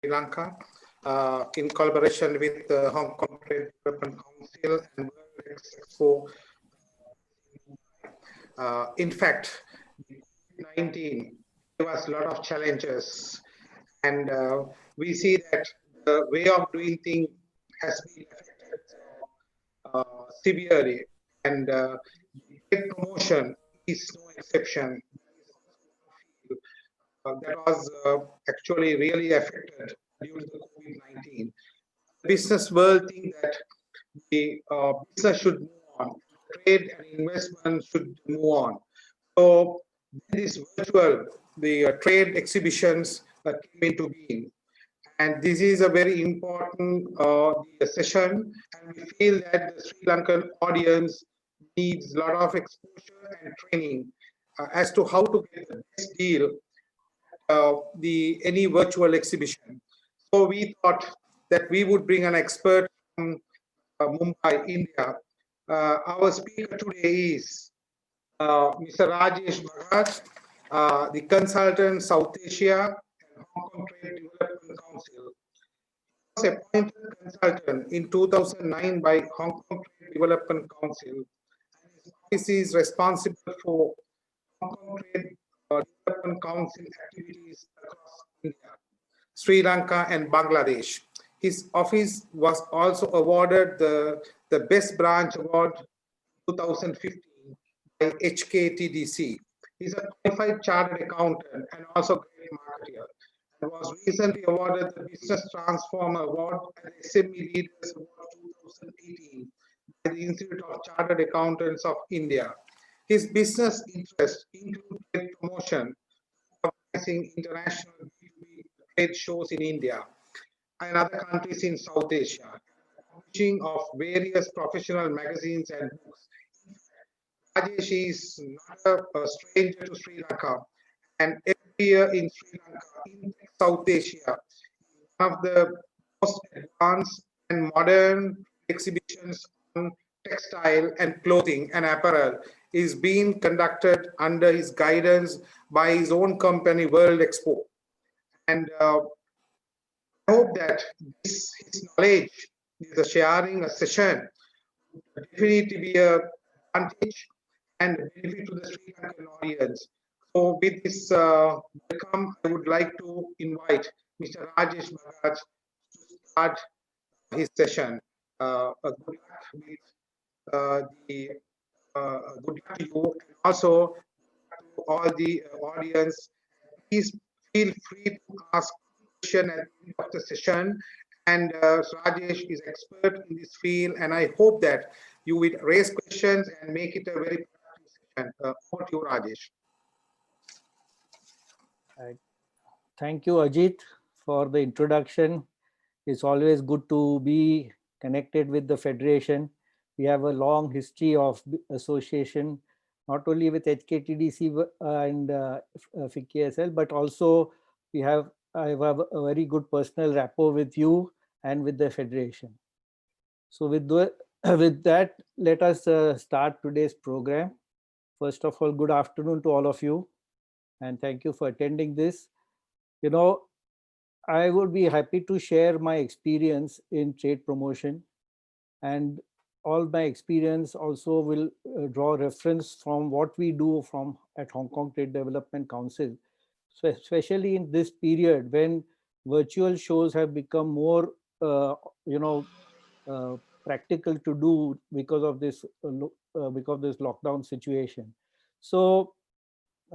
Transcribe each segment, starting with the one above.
Sri Lanka in collaboration with the Hong Kong Trade Development Council and World Expo. In fact, COVID-19 gave us a lot of challenges, and we see that the way of doing things has been affected severely, and trade promotion is no exception. That was actually really affected due to the COVID-19. The business world think that the business should move on, trade and investment should move on. So this virtual, the trade exhibitions came into being. And this is a very important session, and we feel that the Sri Lankan audience needs a lot of exposure and training as to how to get the best deal any virtual exhibition. So we thought that we would bring an expert from Mumbai, India. Our speaker today is Mr. Rajesh Bhagat, the consultant South Asia and Hong Kong Trade Development Council. He was appointed consultant in 2009 by Hong Kong Trade Development Council. And his office is responsible for Hong Kong Trade Development Council activities across India, Sri Lanka, and Bangladesh. His office was also awarded the Best Branch Award 2015 by HKTDC. He's a qualified chartered accountant and also great marketer, and was recently awarded the Business Transformer Award and SME Leaders Award 2018 by the Institute of Chartered Accountants of India. His business interests include trade promotion, organizing international B2B trade shows in India and other countries in South Asia, publishing of various professional magazines and books. Rajesh is not a stranger to Sri Lanka, and every year in Sri Lanka, in South Asia, one of the most advanced and modern exhibitions on textile and clothing and apparel is being conducted under his guidance by his own company, World Expo. And I hope that his knowledge, the sharing a session, would definitely be a advantage and benefit to the Sri Lankan audience. So with this welcome, I would like to invite Mr. Rajesh Bhagat to start his session. Good luck with good luck to you, and also to all the audience. Please feel free to ask question at the end of the session. And Rajesh is expert in this field, and I hope that you will raise questions and make it a very productive session. Over to you, Rajesh. Thank you, Ajit, for the introduction. It's always good to be connected with the Federation. We have a long history of association, not only with HKTDC and FICKSL, but also I have a very good personal rapport with you and with the Federation. So with that, let us start today's program. First of all, good afternoon to all of you, and thank you for attending this. You know, I would be happy to share my experience in trade promotion, and all my experience also will draw reference from what we do at Hong Kong Trade Development Council. So especially in this period when virtual shows have become more, practical to do because of this lockdown situation. So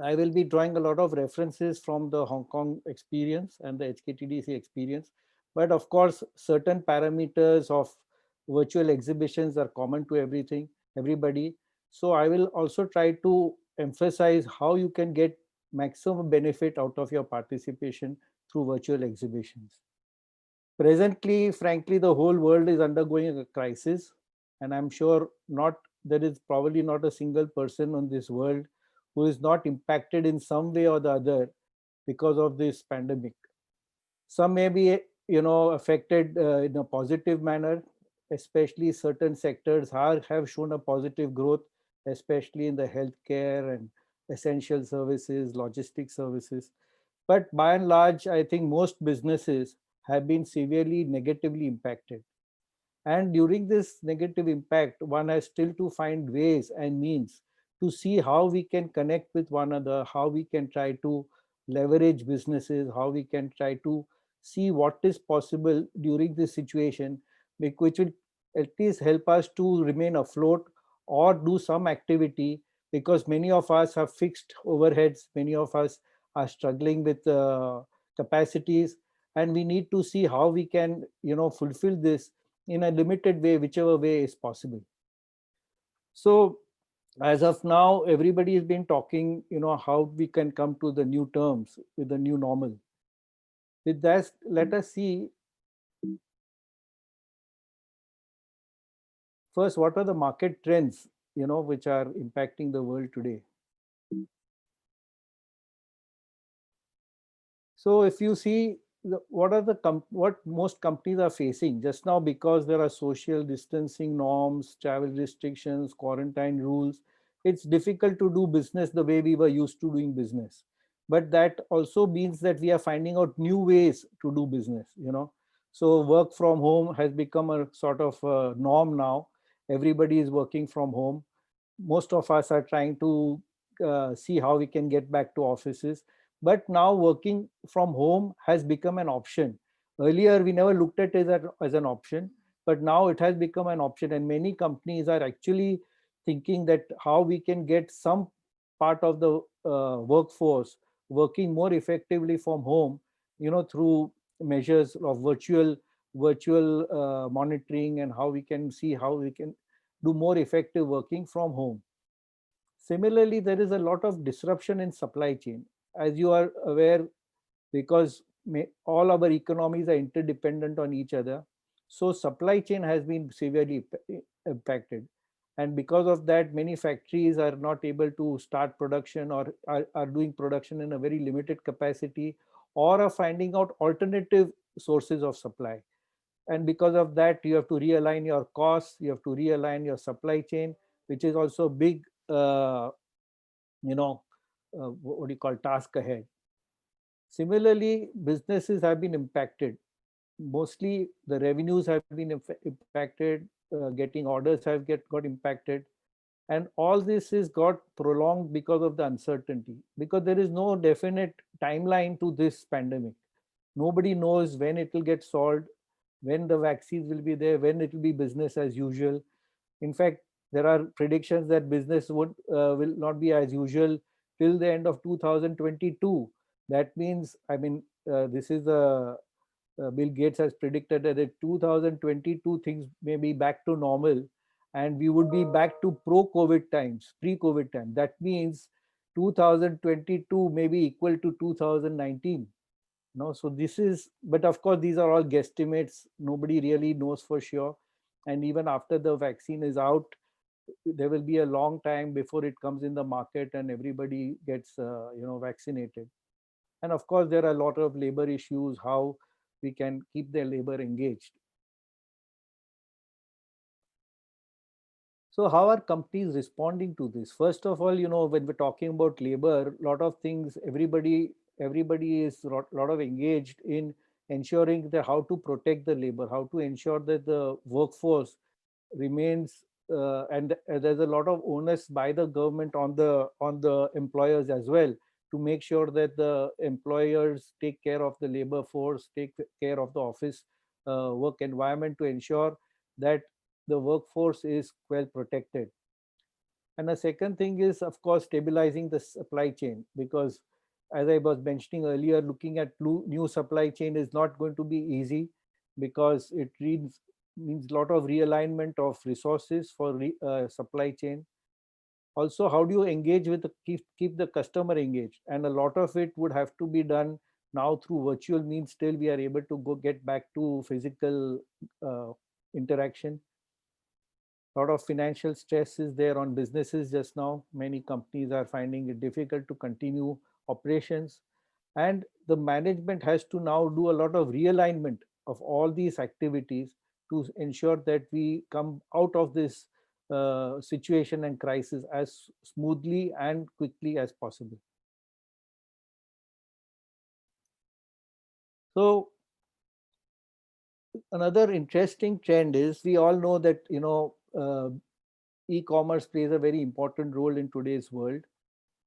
I will be drawing a lot of references from the Hong Kong experience and the HKTDC experience. But of course, certain parameters of virtual exhibitions are common to everybody. So I will also try to emphasize how you can get maximum benefit out of your participation through virtual exhibitions. Presently, frankly, the whole world is undergoing a crisis, and I'm sure there is probably not a single person on this world who is not impacted in some way or the other because of this pandemic. Some may be, affected in a positive manner, especially certain sectors have shown a positive growth, especially in the healthcare and essential services, logistics services. But by and large, I think most businesses have been severely negatively impacted. And during this negative impact, one has still to find ways and means to see how we can connect with one another, how we can try to leverage businesses, how we can try to see what is possible during this situation, which will at least help us to remain afloat or do some activity, because many of us have fixed overheads, many of us are struggling with capacities, and we need to see how we can, fulfill this in a limited way, whichever way is possible. So as of now, everybody has been talking, how we can come to the new terms with the new normal. With that, let us see first what are the market trends, which are impacting the world today. So if you see what are what most companies are facing just now, because there are social distancing norms, travel restrictions, quarantine rules, it's difficult to do business the way we were used to doing business. But that also means that we are finding out new ways to do business. So work from home has become a sort of a norm now. Everybody is working from home. Most of us are trying to see how we can get back to offices, but now working from home has become an option. Earlier we never looked at it as an option, but now it has become an option, and many companies are actually thinking that how we can get some part of the workforce working more effectively from home, through measures of virtual monitoring, and how we can see how we can do more effective working from home. Similarly, there is a lot of disruption in supply chain, as you are aware, because all our economies are interdependent on each other. So supply chain has been severely impacted. And because of that, many factories are not able to start production, or are doing production in a very limited capacity, or are finding out alternative sources of supply. And because of that, you have to realign your costs, you have to realign your supply chain, which is also big, what do you call, task ahead. Similarly, businesses have been impacted. Mostly the revenues have been impacted, getting orders have got impacted, and all this is got prolonged because of the uncertainty, because there is no definite timeline to this pandemic. Nobody knows when it will get solved, when the vaccines will be there, when it will be business as usual. In fact, there are predictions that business will not be as usual till the end of 2022. That means, this is the Bill Gates has predicted that in 2022 things may be back to normal, and we would be back to pro-COVID times, pre-COVID time. That means 2022 may be equal to 2019. No, so this is, but of course these are all guesstimates. Nobody really knows for sure. And even after the vaccine is out, there will be a long time before it comes in the market and everybody gets vaccinated. And of course there are a lot of labor issues, how we can keep their labor engaged. So how are companies responding to this? First of all, when we're talking about labor, a lot of things, everybody is lot of engaged in ensuring that how to protect the labor, how to ensure that the workforce remains, and there's a lot of onus by the government on the employers as well, to make sure that the employers take care of the labor force, take care of the office work environment, to ensure that the workforce is well protected. And the second thing is, of course, stabilizing the supply chain, because as I was mentioning earlier, looking at new supply chain is not going to be easy, because it means a lot of realignment of resources for supply chain. Also, how do you engage with keep the customer engaged? And a lot of it would have to be done now through virtual means, till we are able to get back to physical interaction. A lot of financial stress is there on businesses just now. Many companies are finding it difficult to continue operations, and the management has to now do a lot of realignment of all these activities to ensure that we come out of this situation and crisis as smoothly and quickly as possible. So another interesting trend is, we all know that, e-commerce plays a very important role in today's world,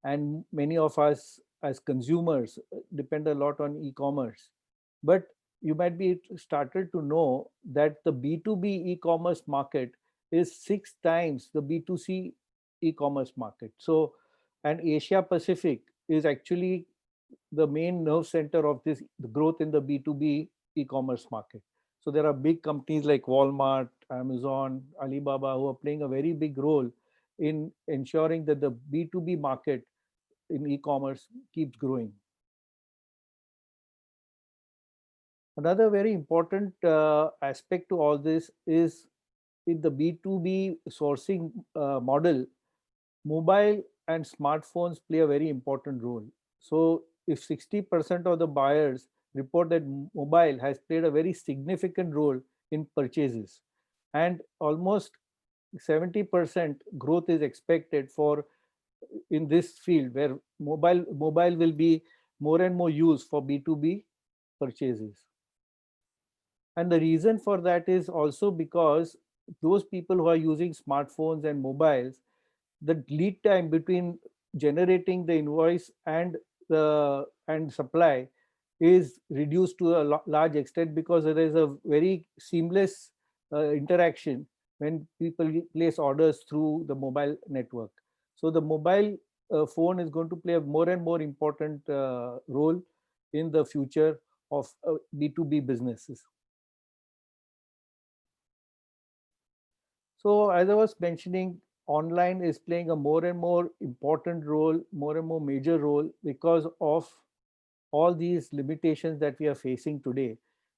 and many of us as consumers depend a lot on e-commerce. But you might be started to know that the B2B e-commerce market is 6 times the B2C e-commerce market. So, and Asia Pacific is actually the main nerve center of this, the growth in the B2B e-commerce market. So there are big companies like Walmart, Amazon, Alibaba, who are playing a very big role in ensuring that the B2B market in e-commerce keeps growing. Another very important aspect to all this is, in the B2B sourcing model, mobile and smartphones play a very important role. So if 60% of the buyers report that mobile has played a very significant role in purchases, and almost 70% growth is expected for in this field, where mobile will be more and more used for B2B purchases. And the reason for that is also because those people who are using smartphones and mobiles, the lead time between generating the invoice and the supply is reduced to a large extent, because there is a very seamless interaction when people place orders through the mobile network. So the mobile phone is going to play a more and more important role in the future of B2B businesses. So as I was mentioning, online is playing a more and more important role, more and more major role, because of all these limitations that we are facing today.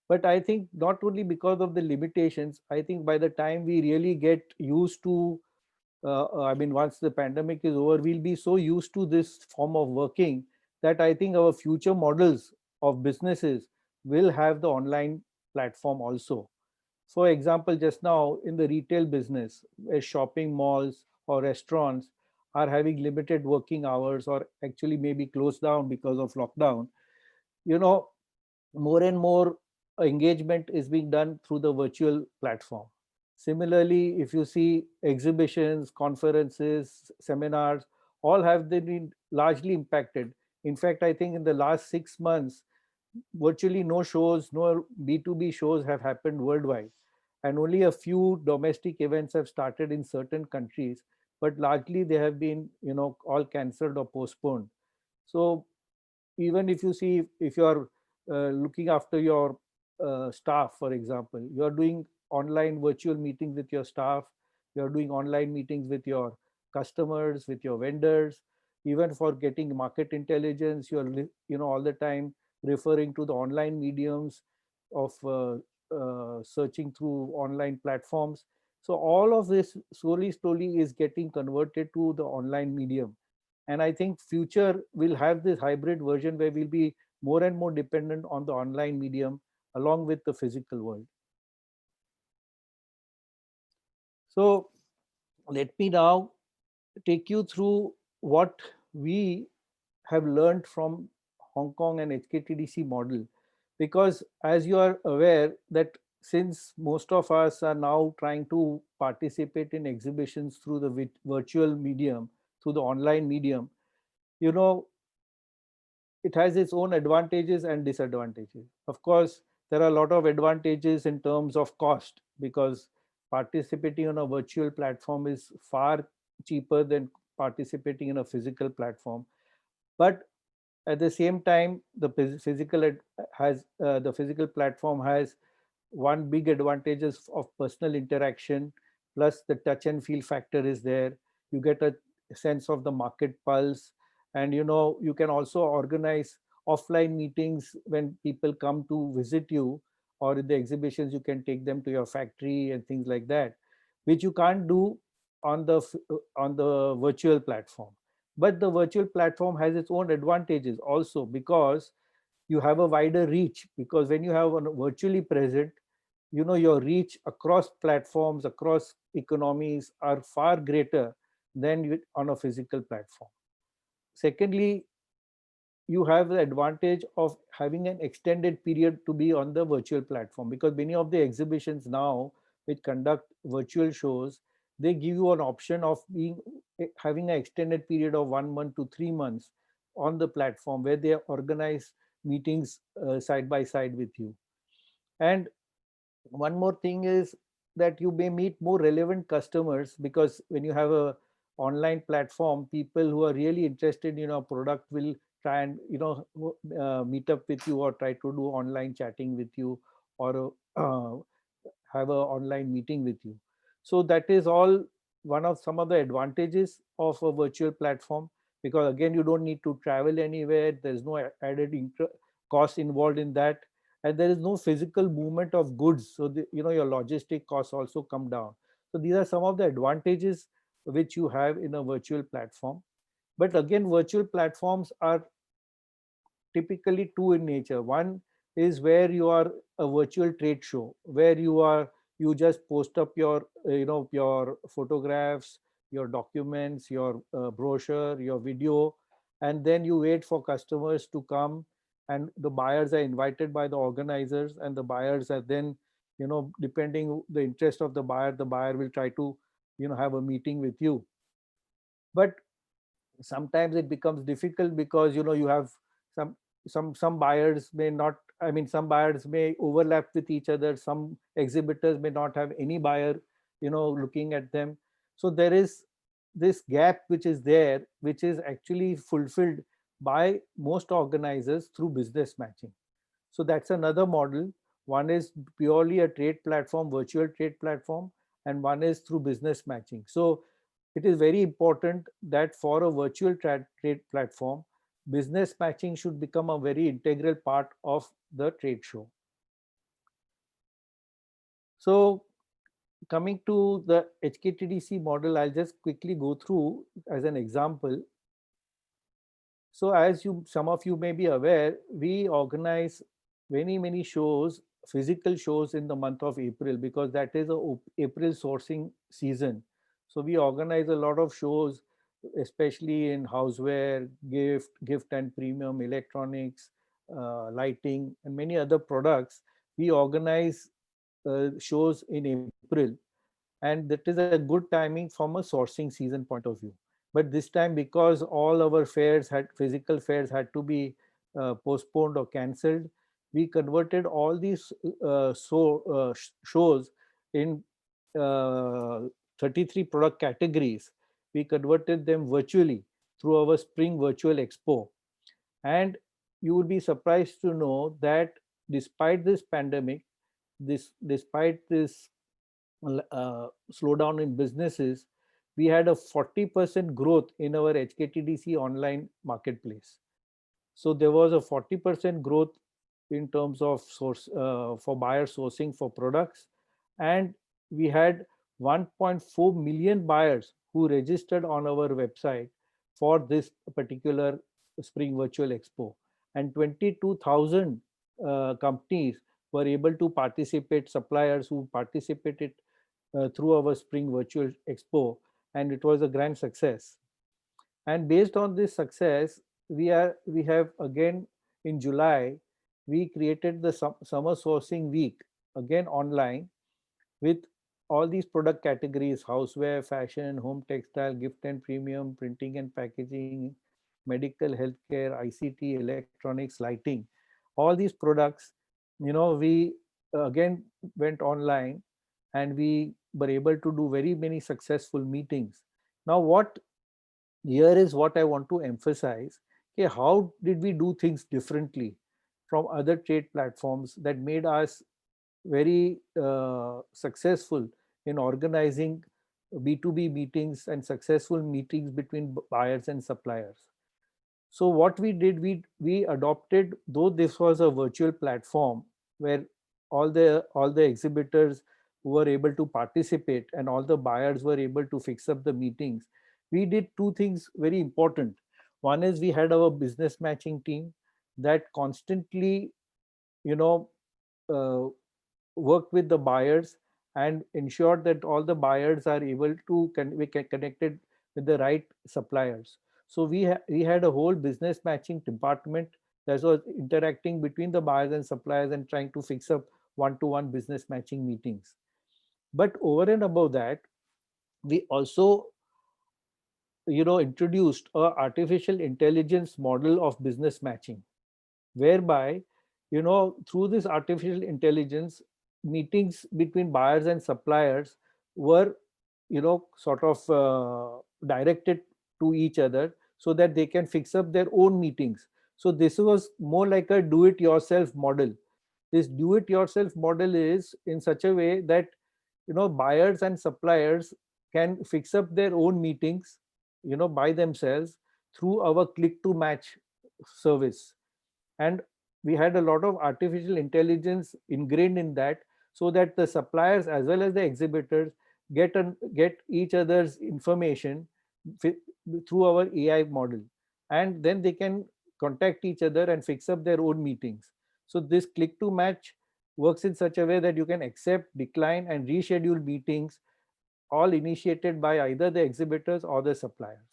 But I think not only because of the limitations, I think by the time we really get used to, I mean, once the pandemic is over, we'll be so used to this form of working that I think our future models of businesses will have the online platform also. For example, just now in the retail business, where shopping malls or restaurants are having limited working hours, or actually maybe closed down because of lockdown, you know, more and more engagement is being done through the virtual platform. Similarly, if you see exhibitions, conferences, seminars, all have been largely impacted. In fact, I think in the last 6 months, virtually no shows, no B2B shows have happened worldwide. And only a few domestic events have started in certain countries, but largely they have been, all cancelled or postponed. So even if you see, if you are looking after your staff, for example, you are doing online virtual meetings with your staff, you are doing online meetings with your customers, with your vendors, even for getting market intelligence, you are all the time referring to the online mediums of searching through online platforms. So all of this slowly is getting converted to the online medium. And I think future will have this hybrid version where we'll be more and more dependent on the online medium along with the physical world. So let me now take you through what we have learned from Hong Kong and HKTDC model, because as you are aware that since most of us are now trying to participate in exhibitions through the virtual medium, through the online medium, it has its own advantages and disadvantages. Of course, there are a lot of advantages in terms of cost, because participating on a virtual platform is far cheaper than participating in a physical platform. But at the same time, the physical platform has one big advantages of personal interaction, plus the touch and feel factor is there. You get a sense of the market pulse, and you can also organize offline meetings when people come to visit you, or in the exhibitions you can take them to your factory and things like that, which you can't do on the virtual platform. But the virtual platform has its own advantages also, because you have a wider reach, because when you have a virtually present, your reach across platforms, across economies are far greater than on a physical platform. Secondly, you have the advantage of having an extended period to be on the virtual platform, because many of the exhibitions now which conduct virtual shows, they give you an option of being having an extended period of 1 month to 3 months on the platform, where they organize meetings side by side with you. And one more thing is that you may meet more relevant customers, because when you have a online platform, people who are really interested in your product will try and meet up with you, or try to do online chatting with you, or have a online meeting with you. So that is all one of some of the advantages of a virtual platform, because again, you don't need to travel anywhere, there's no added cost involved in that, and there is no physical movement of goods, so your logistic costs also come down. So these are some of the advantages which you have in a virtual platform. But again, virtual platforms are typically two in nature. One is where you are a virtual trade show, where you just post up your your photographs, your documents, your brochure, your video, and then you wait for customers to come, and the buyers are invited by the organizers, and the buyers are then, depending the interest of the buyer will try to have a meeting with you. But sometimes it becomes difficult, because you have some some buyers may not, I mean, some buyers may overlap with each other, some exhibitors may not have any buyer looking at them. So there is this gap which is there, which is actually fulfilled by most organizers through business matching. So that's another model. One is purely a trade platform, virtual trade platform, and one is through business matching. So it is very important that for a virtual trade platform, business matching should become a very integral part of the trade show. So coming to the HKTDC model, I'll just quickly go through as an example. So as some of you may be aware, we organize many shows, physical shows in the month of April, because that is a April sourcing season. So we organize a lot of shows, especially in houseware, gift and premium, electronics, lighting, and many other products. We organize shows in April, and that is a good timing from a sourcing season point of view. But this time, because all our physical fairs had to be postponed or cancelled, we converted all these shows in 33 product categories. We converted them virtually through our Spring Virtual Expo. And you would be surprised to know that despite this pandemic, despite this slowdown in businesses, we had a 40% growth in our HKTDC online marketplace. So there was a 40% growth in terms of source for buyer sourcing for products, and we had 1.4 million buyers who registered on our website for this particular Spring Virtual Expo, and 22,000 companies were able to participate, suppliers who participated through our Spring Virtual Expo, and it was a grand success. And based on this success, we have again in July, we created the summer sourcing week, again online, with all these product categories: houseware, fashion, home textile, gift and premium, printing and packaging, medical, healthcare, ICT, electronics, lighting. All these products, we again went online, and we were able to do very many successful meetings. Now what here is what I want to emphasize: okay, how did we do things differently from other trade platforms that made us very successful in organizing B2B meetings and successful meetings between buyers and suppliers? So what we did, we adopted, though this was a virtual platform where all the exhibitors were able to participate and all the buyers were able to fix up the meetings, we did two things very important. One is we had our business matching team that constantly, you know, uh, worked with the buyers and ensured that all the buyers are able to be connected with the right suppliers. So we had a whole business matching department that was interacting between the buyers and suppliers and trying to fix up one-to-one business matching meetings. But over and above that, we also introduced a artificial intelligence model of business matching, whereby through this artificial intelligence, meetings between buyers and suppliers were sort of directed to each other so that they can fix up their own meetings. So this was more like a do it yourself model. This do it yourself model is in such a way that buyers and suppliers can fix up their own meetings by themselves through our click to match service. And we had a lot of artificial intelligence ingrained in that, so that the suppliers as well as the exhibitors get each other's information through our AI model, and then they can contact each other and fix up their own meetings. So this click to match works in such a way that you can accept, decline, and reschedule meetings, all initiated by either the exhibitors or the suppliers.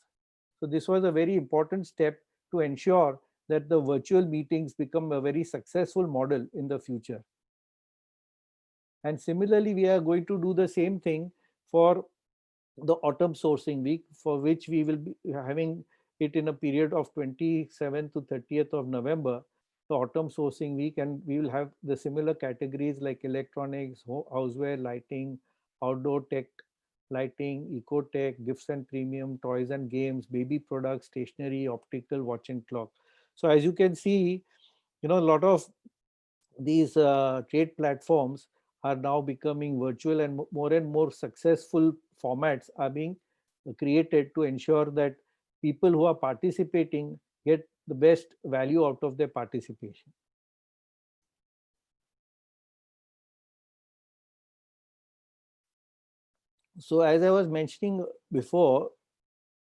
So this was a very important step to ensure that the virtual meetings become a very successful model in the future. And similarly, we are going to do the same thing for the autumn sourcing week, for which we will be having it in a period of 27th to 30th of November, the autumn sourcing week, and we will have the similar categories like electronics, houseware, lighting, outdoor tech, lighting, eco tech, gifts and premium, toys and games, baby products, stationery, optical, watch and clock. So as you can see, a lot of these trade platforms are now becoming virtual, and more successful formats are being created to ensure that people who are participating get the best value out of their participation. So as I was mentioning before,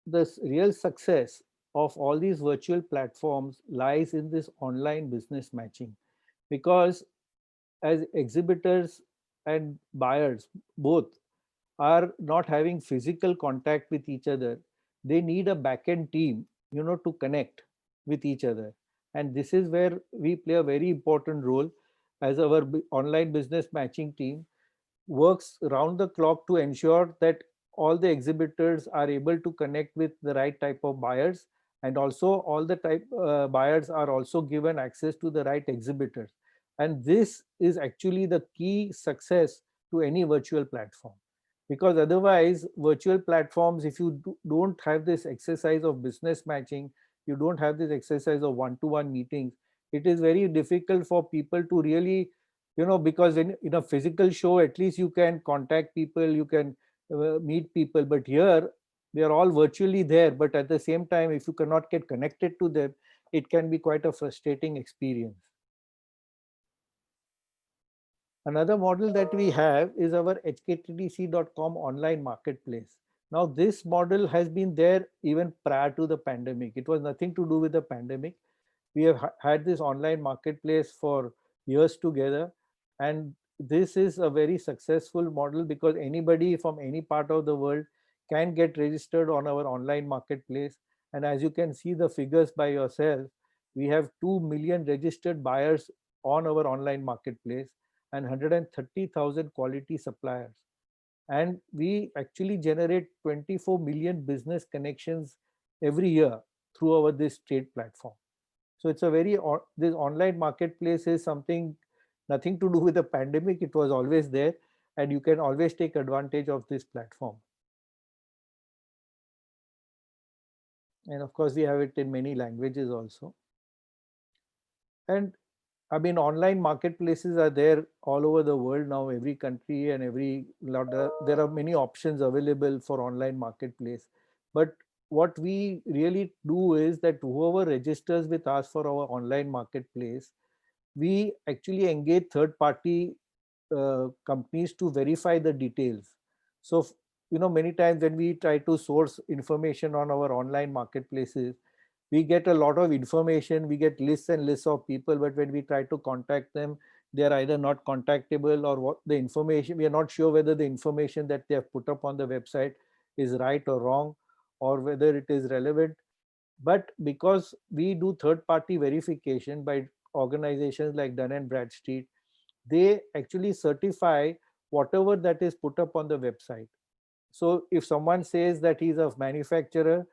the real success of all these virtual platforms lies in this online business matching, because as exhibitors and buyers both are not having physical contact with each other, they need a back-end team to connect with each other. And this is where we play a very important role, as our online business matching team works round the clock to ensure that all the exhibitors are able to connect with the right type of buyers, and also all the buyers are also given access to the right exhibitors. And this is actually the key success to any virtual platform, because otherwise virtual platforms, if you don't have this exercise of business matching, you don't have this exercise of one-to-one meetings, it is very difficult for people to really because in a physical show, at least you can contact people, you can meet people, but here they are all virtually there, but at the same time, if you cannot get connected to them, it can be quite a frustrating experience. Another model that we have is our hktdc.com online marketplace. Now this model has been there even prior to the pandemic. It was nothing to do with the pandemic. We have had this online marketplace for years together, and this is a very successful model because anybody from any part of the world can get registered on our online marketplace. And as you can see the figures by yourself, we have 2 million registered buyers on our online marketplace and 130,000 quality suppliers. And we actually generate 24 million business connections every year through our this trade platform. So it's a very, this online marketplace is something nothing to do with the pandemic. It was always there, and you can always take advantage of this platform. And of course, we have it in many languages also. And I mean, online marketplaces are there all over the world now, every country and every lot. There are many options available for online marketplace. But what we really do is that whoever registers with us for our online marketplace, we actually engage third-party companies to verify the details. So, many times when we try to source information on our online marketplaces, we get a lot of information, we get lists and lists of people, but when we try to contact them, they are either not contactable, or what the information, we are not sure whether the information that they have put up on the website is right or wrong, or whether it is relevant. But because we do third-party verification by organizations like Dun and Bradstreet, they actually certify whatever that is put up on the website. So if someone says that he's a manufacturer,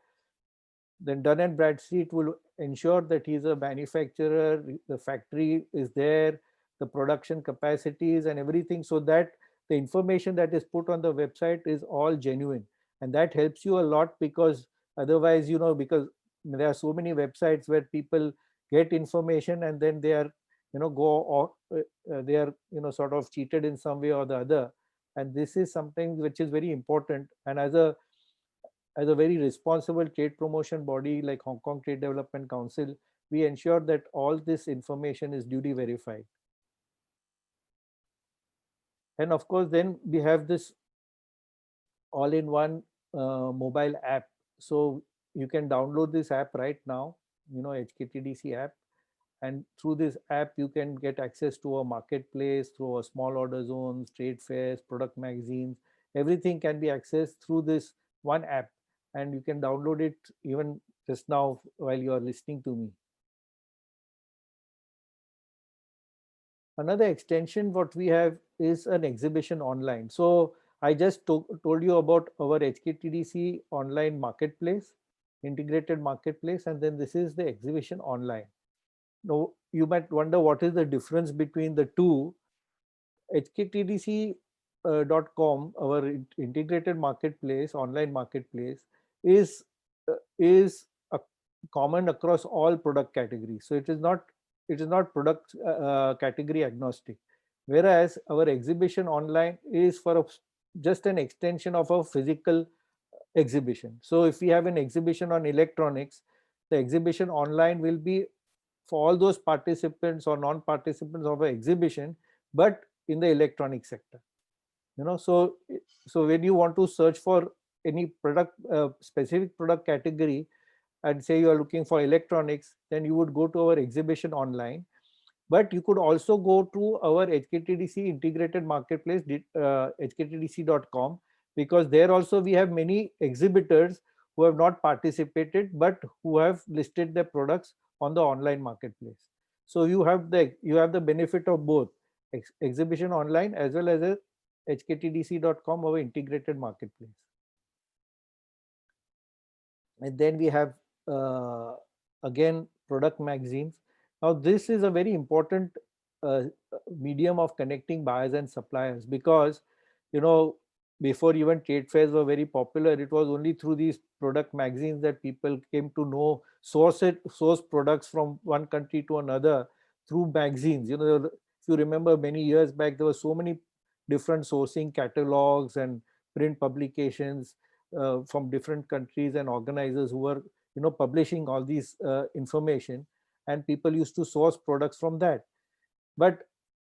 then Dun and Bradstreet will ensure that he's a manufacturer, the factory is there, the production capacities and everything, so that the information that is put on the website is all genuine. And that helps you a lot, because otherwise, because there are so many websites where people get information and then they are, go off, they are, sort of cheated in some way or the other. And this is something which is very important. And as a very responsible trade promotion body like Hong Kong Trade Development Council, we ensure that all this information is duly verified. And of course, then we have this all-in-one mobile app. So you can download this app right now, HKTDC app. And through this app, you can get access to a marketplace, through a small order zones, trade fairs, product magazines. Everything can be accessed through this one app. And you can download it even just now while you are listening to me. Another extension what we have is an exhibition online. So I just told you about our HKTDC online marketplace, integrated marketplace, and then this is the exhibition online. Now you might wonder what is the difference between the two. HKTDC.com, our integrated marketplace, online marketplace, is a common across all product categories. So it is not product category agnostic. Whereas our exhibition online is for just an extension of a physical exhibition. So if we have an exhibition on electronics, the exhibition online will be for all those participants or non-participants of an exhibition, but in the electronic sector. So when you want to search for any product, specific product category, and say you are looking for electronics, then you would go to our exhibition online. But you could also go to our HKTDC integrated marketplace, hktdc.com, because there also we have many exhibitors who have not participated but who have listed their products on the online marketplace. So you have the benefit of both exhibition online as well as a hktdc.com, our integrated marketplace. And then we have again product magazines. Now this is a very important medium of connecting buyers and suppliers, because before even trade fairs were very popular, it was only through these product magazines that people came to know, source products from one country to another through magazines. If you remember many years back, there were so many different sourcing catalogs and print publications from different countries and organizers who were publishing all these information, and people used to source products from that. But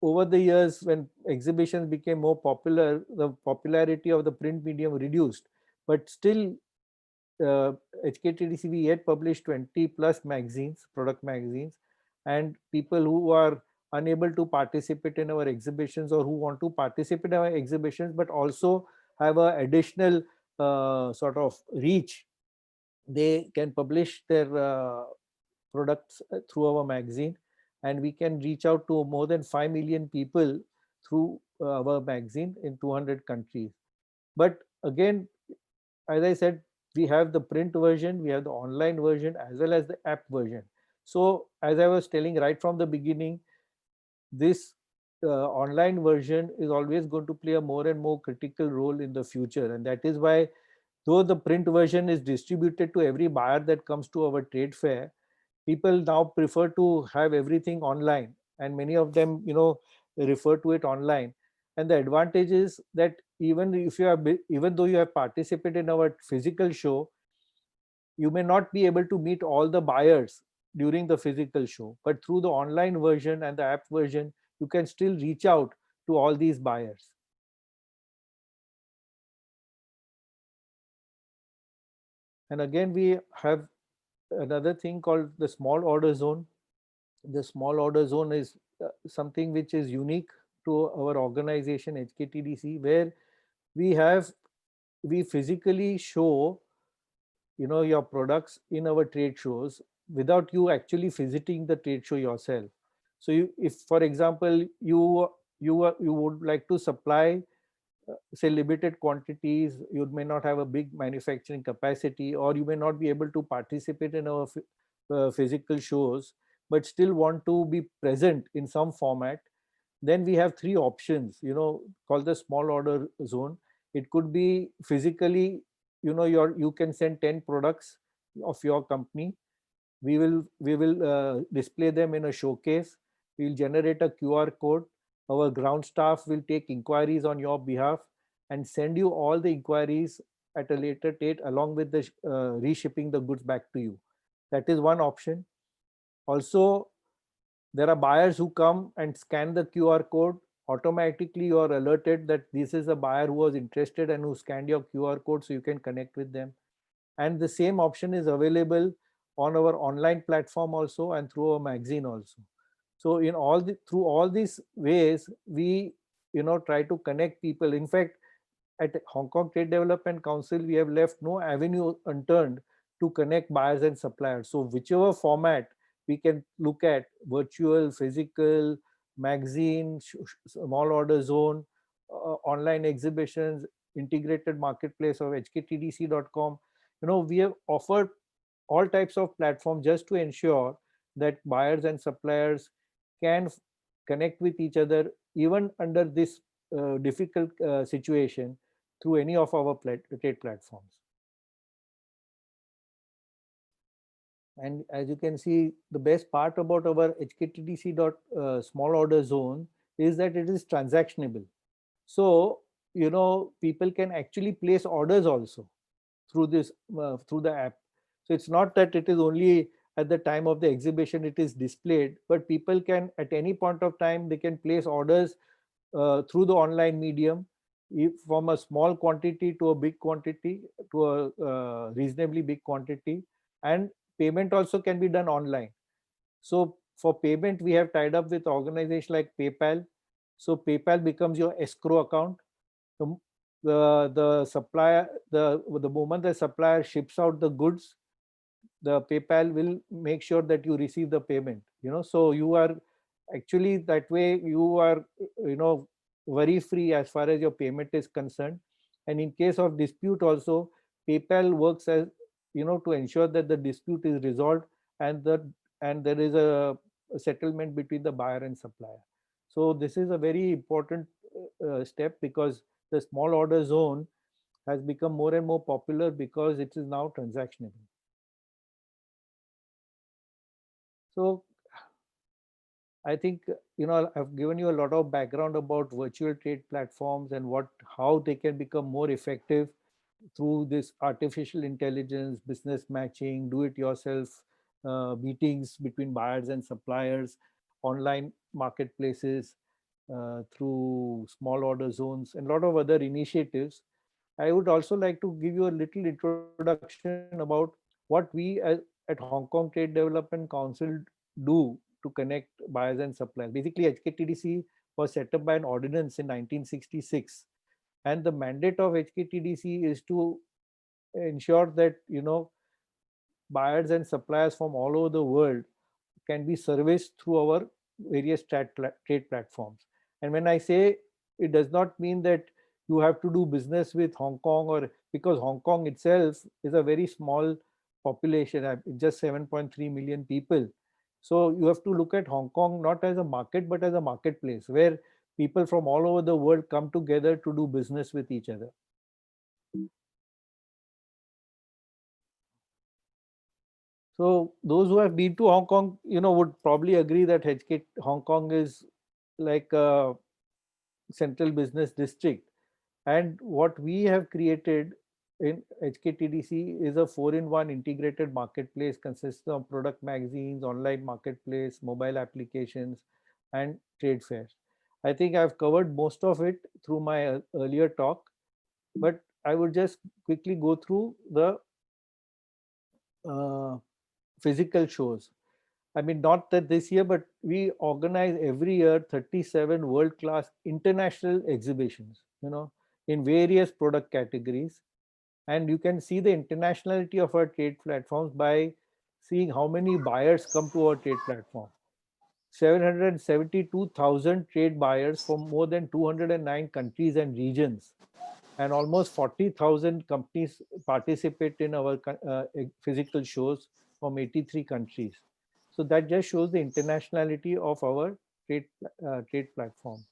over the years, when exhibitions became more popular, the popularity of the print medium reduced. But still, HKTDC, we yet publish 20 plus magazines, product magazines, and people who are unable to participate in our exhibitions or who want to participate in our exhibitions but also have an additional sort of reach, they can publish their products through our magazine, and we can reach out to more than 5 million people through our magazine in 200 countries. But again, as I said, we have the print version, we have the online version as well as the app version. So as I was telling right from the beginning, this online version is always going to play a more and more critical role in the future. And that is why, though the print version is distributed to every buyer that comes to our trade fair, people now prefer to have everything online, and many of them refer to it online. And the advantage is that even though you have participated in our physical show, you may not be able to meet all the buyers during the physical show, but through the online version and the app version, you can still reach out to all these buyers. And again, we have another thing called the small order zone. The small order zone is something which is unique to our organization HKTDC, where we physically show your products in our trade shows without you actually visiting the trade show yourself. So if for example you would like to supply say limited quantities, you may not have a big manufacturing capacity, or you may not be able to participate in our physical shows, but still want to be present in some format, then we have three options, called the small order zone. It could be physically, you can send 10 products of your company. We will display them in a showcase. We'll generate a QR code. Our ground staff will take inquiries on your behalf and send you all the inquiries at a later date, along with the reshipping the goods back to you. That is one option. Also, there are buyers who come and scan the QR code. Automatically you are alerted that this is a buyer who was interested and who scanned your QR code, so you can connect with them. And the same option is available on our online platform also, and through our magazine also. So through all these ways, we try to connect people. In fact, at Hong Kong Trade Development Council, we have left no avenue unturned to connect buyers and suppliers. So whichever format we can look at, virtual, physical, magazine, small order zone, online exhibitions, integrated marketplace of hktdc.com, we have offered all types of platforms just to ensure that buyers and suppliers can connect with each other even under this difficult situation through any of our trade platforms. And as you can see, the best part about our HKTDC small order zone is that it is transactionable. So, people can actually place orders also through this through the app. So it's not that it is only at the time of the exhibition it is displayed, but people can at any point of time they can place orders through the online medium, from a small quantity to a big quantity to a reasonably big quantity, and payment also can be done online. So for payment, we have tied up with organizations like PayPal. So PayPal becomes your escrow account. The supplier, the moment the supplier ships out the goods, the PayPal will make sure that you receive the payment. So you are actually, that way you are worry free as far as your payment is concerned. And in case of dispute also, PayPal works as to ensure that the dispute is resolved, and there is a settlement between the buyer and supplier. So this is a very important step, because the small order zone has become more and more popular because it is now transactionable. So I think I've given you a lot of background about virtual trade platforms and how they can become more effective through this artificial intelligence, business matching, do-it-yourself meetings between buyers and suppliers, online marketplaces, through small order zones, and a lot of other initiatives. I would also like to give you a little introduction about what we at Hong Kong Trade Development Council do to connect buyers and suppliers. Basically, HKTDC was set up by an ordinance in 1966, and the mandate of HKTDC is to ensure that buyers and suppliers from all over the world can be serviced through our various trade platforms. And when I say, it does not mean that you have to do business with Hong Kong, or because Hong Kong itself is a very small population, just 7.3 million people. So you have to look at Hong Kong not as a market, but as a marketplace where people from all over the world come together to do business with each other. So those who have been to Hong Kong, would probably agree that Hong Kong is like a central business district. And what we have created in HKTDC is a 4-in-1 integrated marketplace consisting of product magazines, online marketplace, mobile applications, and trade fairs. I think I've covered most of it through my earlier talk, but I would just quickly go through the physical shows. I mean, not that this year, but we organize every year 37 world-class international exhibitions, in various product categories. And you can see the internationality of our trade platforms by seeing how many buyers come to our trade platform. 772,000 trade buyers from more than 209 countries and regions, and almost 40,000 companies participate in our physical shows from 83 countries. So that just shows the internationality of our trade platform.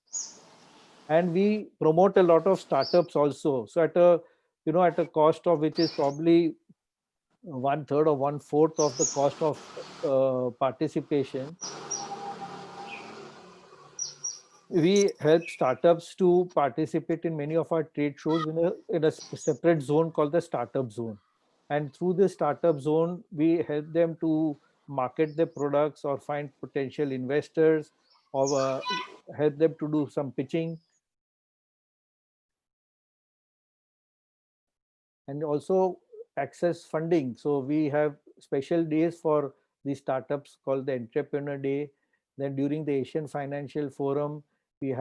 And we promote a lot of startups also. So at a cost of which is probably one third or one fourth of the cost of participation, we help startups to participate in many of our trade shows in a separate zone called the startup zone. And through the startup zone, we help them to market their products or find potential investors, or help them to do some pitching, and also access funding. So we have special days for the startups called the Entrepreneur Day. Then during the Asian Financial Forum, we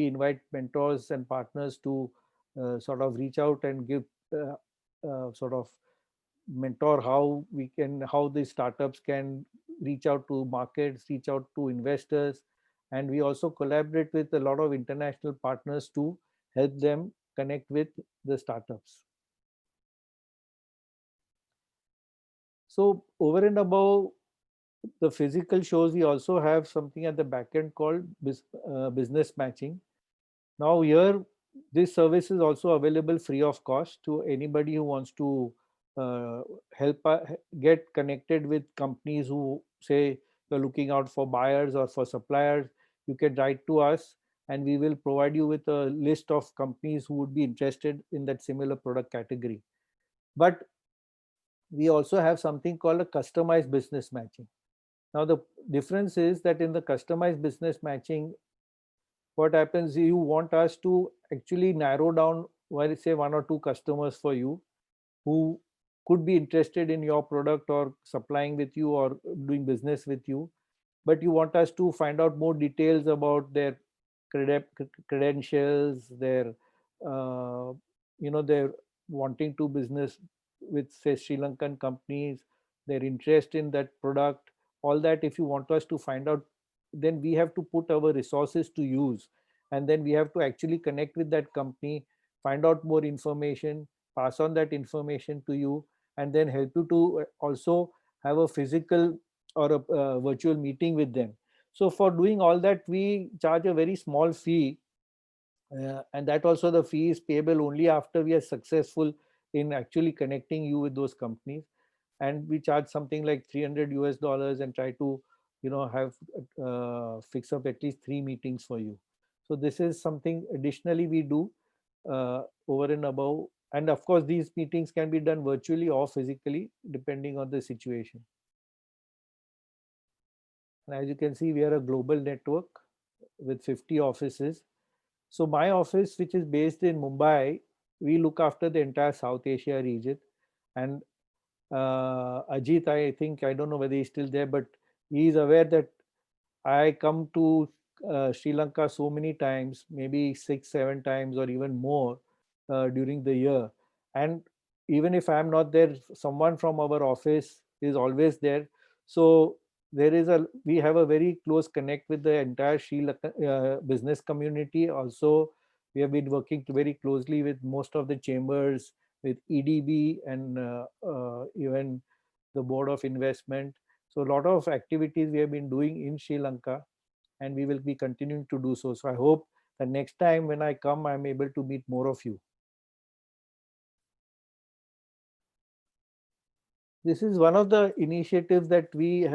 invite mentors and partners to sort of reach out and give sort of mentor how the startups can reach out to markets, reach out to investors. And we also collaborate with a lot of international partners to help them connect with the startups. So over and above the physical shows, we also have something at the back end called business matching. Now here, this service is also available free of cost to anybody who wants to help get connected with companies who say you're looking out for buyers or for suppliers. You can write to us and we will provide you with a list of companies who would be interested in that similar product category. But we also have something called a customized business matching. Now, the difference is that in the customized business matching, what happens, you want us to actually narrow down, say, one or two customers for you who could be interested in your product or supplying with you or doing business with you. But you want us to find out more details about their credentials, their, their wanting to business with, say, Sri Lankan companies, their interest in that product, all that. If you want us to find out, then we have to put our resources to use. And then we have to actually connect with that company, find out more information, pass on that information to you, and then help you to also have a physical or a virtual meeting with them. So for doing all that, we charge a very small fee. And that also, the fee is payable only after we are successful in actually connecting you with those companies. And we charge something like $300 and try to have fix up at least 3 meetings for you. So this is something additionally we do over and above. And of course, these meetings can be done virtually or physically depending on the situation. And as you can see, we are a global network with 50 offices. So my office, which is based in Mumbai, we look after the entire South Asia region. And Ajit, I think, I don't know whether he's still there, but he is aware that I come to Sri Lanka so many times, maybe 6-7 times or even more during the year. And even if I'm not there, someone from our office is always there. So we have a very close connect with the entire Sri Lanka business community. Also, we have been working very closely with most of the chambers, with EDB and even the Board of Investment. So a lot of activities we have been doing in Sri Lanka, and we will be continuing to do so. So I hope that next time when I come, I'm able to meet more of you. This is one of the initiatives that we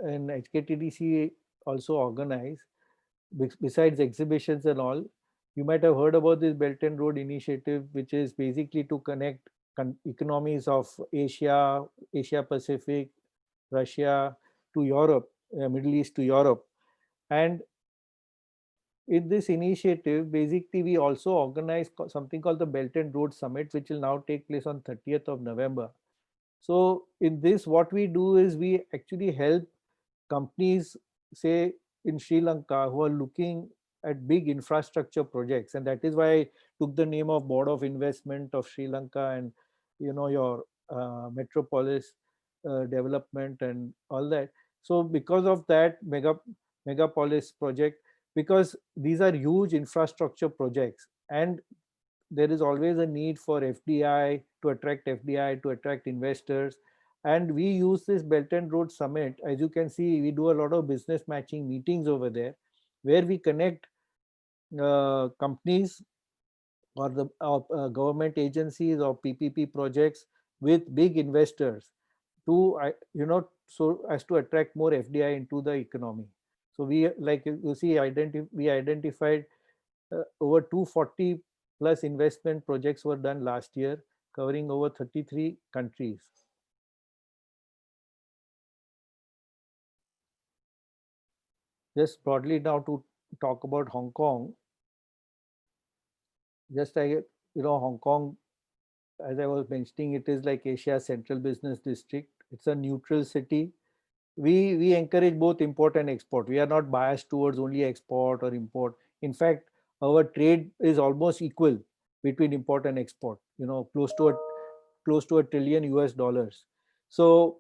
in HKTDC also organize. Besides exhibitions and all, you might have heard about this Belt and Road Initiative, which is basically to connect economies of Asia, Asia Pacific, Russia to Europe, Middle East to Europe. And in this initiative, basically, we also organize something called the Belt and Road Summit, which will now take place on 30th of November. So in this, what we do is we actually help companies, say in Sri Lanka, who are looking at big infrastructure projects. And that is why I took the name of Board of Investment of Sri Lanka. And your metropolis development and all that. So because of that megapolis project, because these are huge infrastructure projects, and there is always a need for FDI, to attract FDI, to attract investors. And we use this Belt and Road Summit. As you can see, we do a lot of business matching meetings over there, where we connect companies or the government agencies or PPP projects with big investors to so as to attract more FDI into the economy. So we, like you see, we identified over 240 plus investment projects were done last year, covering over 33 countries. Just broadly now to talk about Hong Kong. Hong Kong, as I was mentioning, it is like Asia's central business district. It's a neutral city. We encourage both import and export. We are not biased towards only export or import. In fact, our trade is almost equal between import and export. Close to $1 trillion US. So,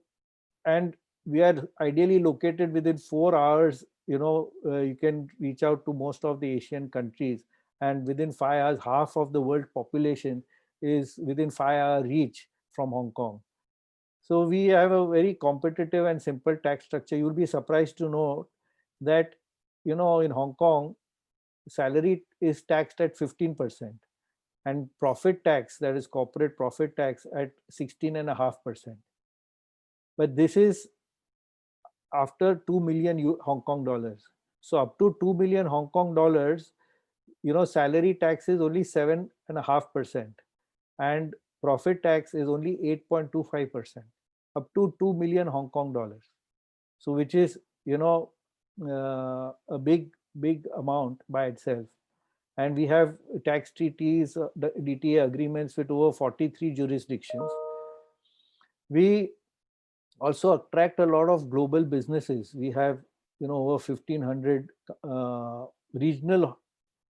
and we are ideally located within 4 hours. You can reach out to most of the Asian countries, and within 5 hours, half of the world population is within 5-hour reach from Hong Kong. So we have a very competitive and simple tax structure. You'll be surprised to know that, in Hong Kong, salary is taxed at 15%, and profit tax, that is corporate profit tax, at 16.5%. But this is after 2 million Hong Kong dollars. So up to 2 million Hong Kong dollars, salary tax is only 7.5%, and profit tax is only 8.25%, up to 2 million Hong Kong dollars. So which is, a big amount by itself. And we have tax treaties, the DTA agreements with over 43 jurisdictions. We also attract a lot of global businesses. We have, over 1,500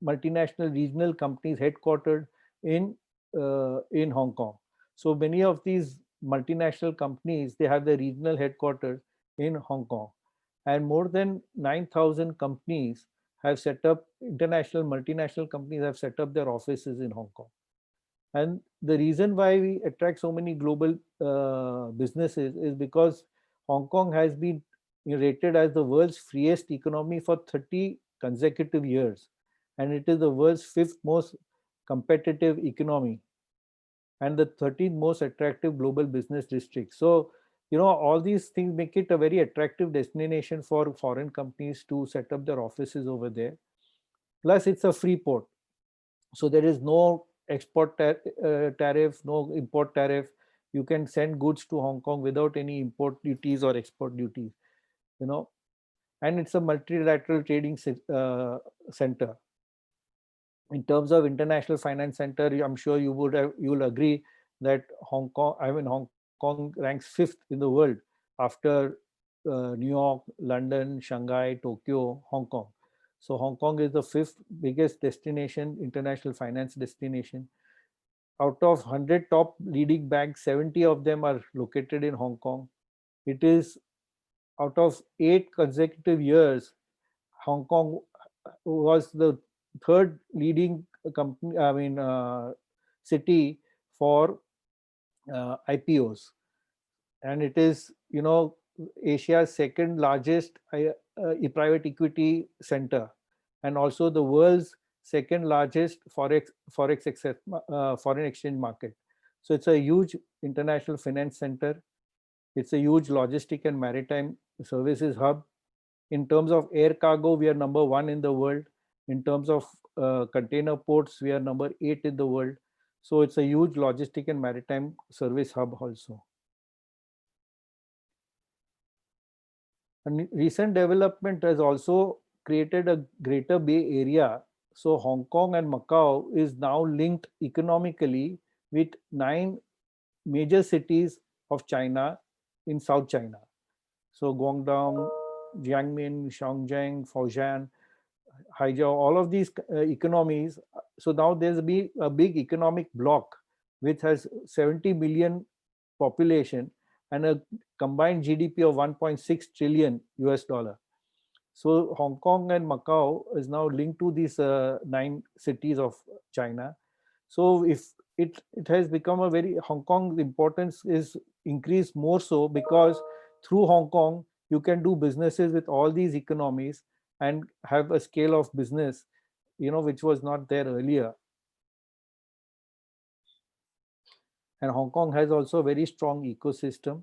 multinational regional companies headquartered in Hong Kong. So many of these multinational companies, they have their regional headquarters in Hong Kong, and more than 9,000 companies have set up, multinational companies have set up their offices in Hong Kong. And the reason why we attract so many global businesses is because Hong Kong has been rated as the world's freest economy for 30 consecutive years, and it is the world's 5th most competitive economy and the 13th most attractive global business district. So, all these things make it a very attractive destination for foreign companies to set up their offices over there. Plus, it's a free port. So there is no export tariff, no import tariff. You can send goods to Hong Kong without any import duties or export duties, and it's a multilateral trading center. In terms of international finance center, I'm sure you'll agree that Hong Kong ranks 5th in the world after New York, London, Shanghai, Tokyo, Hong Kong. So Hong Kong is the 5th biggest destination, international finance destination. Out of 100 top leading banks, 70 of them are located in Hong Kong. It is, out of 8 consecutive years, Hong Kong was the 3rd leading city for IPOs, and it is, Asia's 2nd largest private equity center, and also the world's 2nd largest foreign exchange market. So it's a huge international finance center. It's a huge logistic and maritime services hub. In terms of air cargo, we are number 1 in the world. In terms of container ports, we are number 8 in the world. So it's a huge logistic and maritime service hub also. And recent development has also created a Greater Bay Area. So Hong Kong and Macau is now linked economically with 9 major cities of China in South China. So Guangdong, Jiangmen, Shenzhen, Foshan, Haijiao, all of these economies. So now there's been a big economic bloc which has 70 million population and a combined GDP of 1.6 trillion US dollar. So Hong Kong and Macau is now linked to these 9 cities of China. So if it has become a very, Hong Kong's importance is increased more so because through Hong Kong you can do businesses with all these economies and have a scale of business, which was not there earlier. And Hong Kong has also a very strong ecosystem.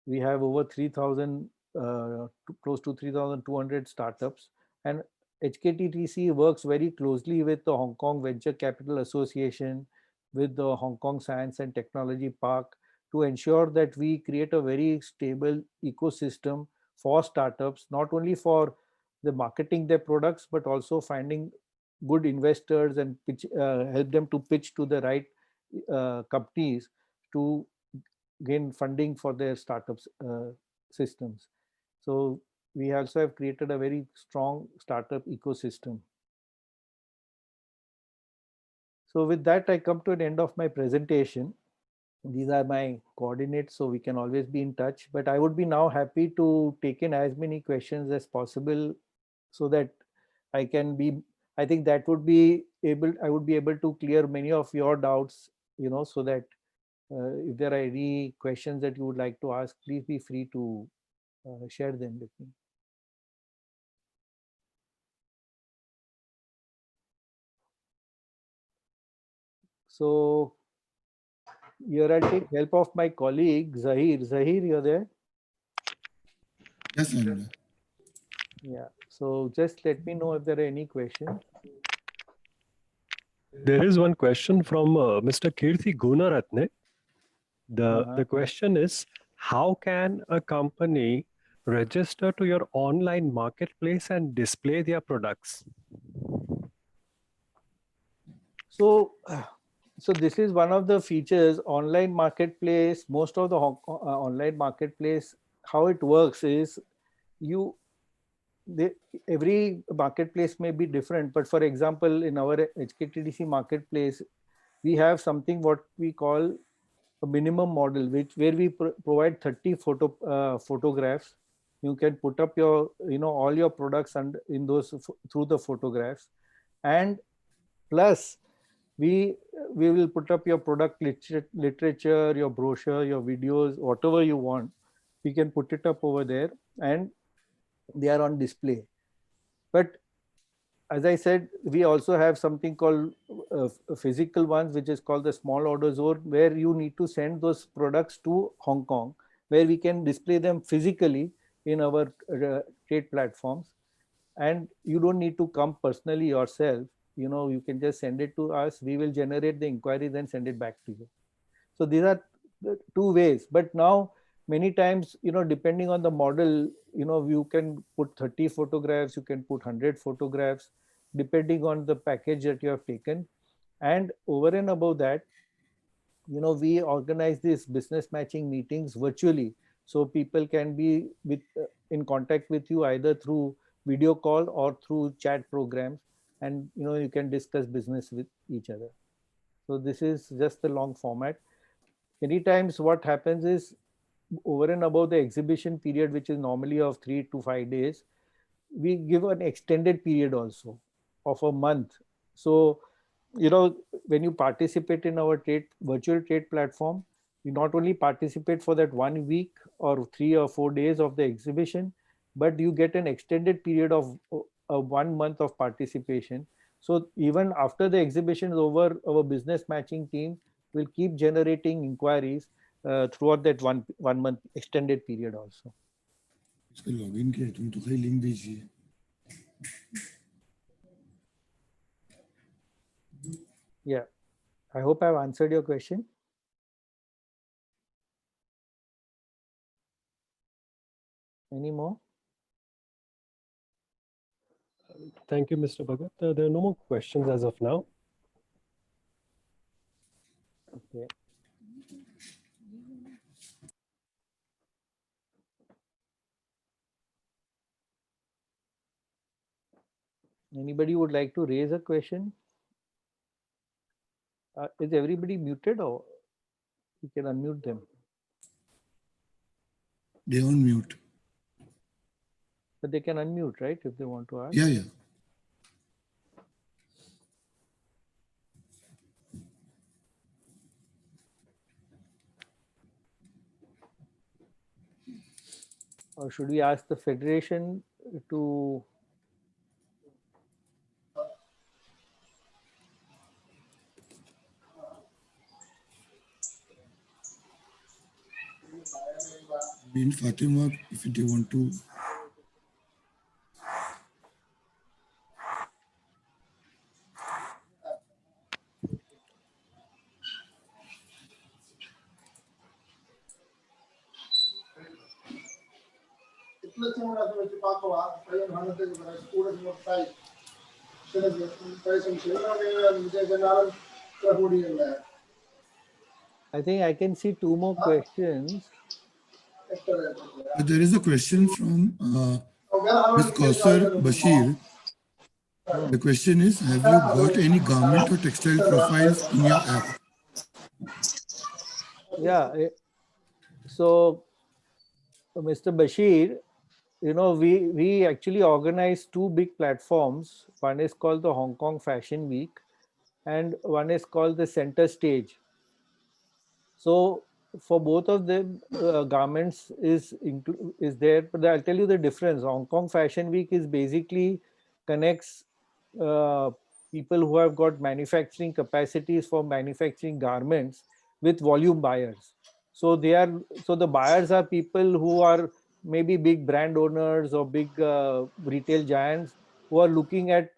We have over 3,000, close to 3,200 startups, and HKTTC works very closely with the Hong Kong Venture Capital Association, with the Hong Kong Science and Technology Park, to ensure that we create a very stable ecosystem for startups, not only for the marketing their products, but also finding good investors and help them to pitch to the right companies to gain funding for their startups systems. So we also have created a very strong startup ecosystem. So with that, I come to an end of my presentation. These are my coordinates, so we can always be in touch. But I would be now happy to take in as many questions as possible, so that I think that would be able, I would be able to clear many of your doubts, so that if there are any questions that you would like to ask, please be free to share them with me. So here I'll take help of my colleague Zahir. Zahir, you're there? Yes, I'm there. Yeah. So just let me know if there are any questions. There is one question from Mr. Kirti Gunaratne. The question is, how can a company register to your online marketplace and display their products? So this is one of the features, online marketplace. Most of the online marketplace, how it works is every marketplace may be different, but for example, in our HKTDC marketplace, we have something what we call a minimum model, where we provide 30 photographs. You can put up your all your products and in those through the photographs, and plus we will put up your product literature, your brochure, your videos, whatever you want. We can put it up over there and they are on display. But as I said, we also have something called physical ones, which is called the small order zone, where you need to send those products to Hong Kong, where we can display them physically in our trade platforms. And you don't need to come personally yourself. You can just send it to us. We will generate the inquiry, then send it back to you. So these are the two ways. But now, many times, depending on the model, you can put 30 photographs, you can put 100 photographs, depending on the package that you have taken. And over and above that, we organize these business matching meetings virtually. So people can be in contact with you either through video call or through chat programs. And, you can discuss business with each other. So this is just the long format. Many times what happens is, over and above the exhibition period, which is normally of 3 to 5 days, we give an extended period also of a month. So, when you participate in our virtual trade platform, you not only participate for that 1 week or 3 or 4 days of the exhibition, but you get an extended period of 1 month of participation. So even after the exhibition is over, our business matching team will keep generating inquiries throughout that one month extended period also. इसका login किया तुम तो खाली link दीजिए. Yeah, I hope I've answered your question. Any more? Thank you, Mr. Bhagat. There are no more questions as of now. Okay. Anybody would like to raise a question? Is everybody muted, or you can unmute them? They on mute. But they can unmute, right, if they want to ask? Yeah, yeah. Or should we ask the federation to? In Fatima, if they want to. I think I can see two more questions. There is a question from Ms. Kausar Bashir. The question is, have you got any garment or textile profiles in your app? Yeah. So, Mr. Bashir, we actually organize two big platforms. One is called the Hong Kong Fashion Week, and one is called the Center Stage. So for both of them, garments is there, but I'll tell you the difference. Hong Kong Fashion Week is basically connects people who have got manufacturing capacities for manufacturing garments with volume buyers. So the buyers are people who are maybe big brand owners or big retail giants who are looking at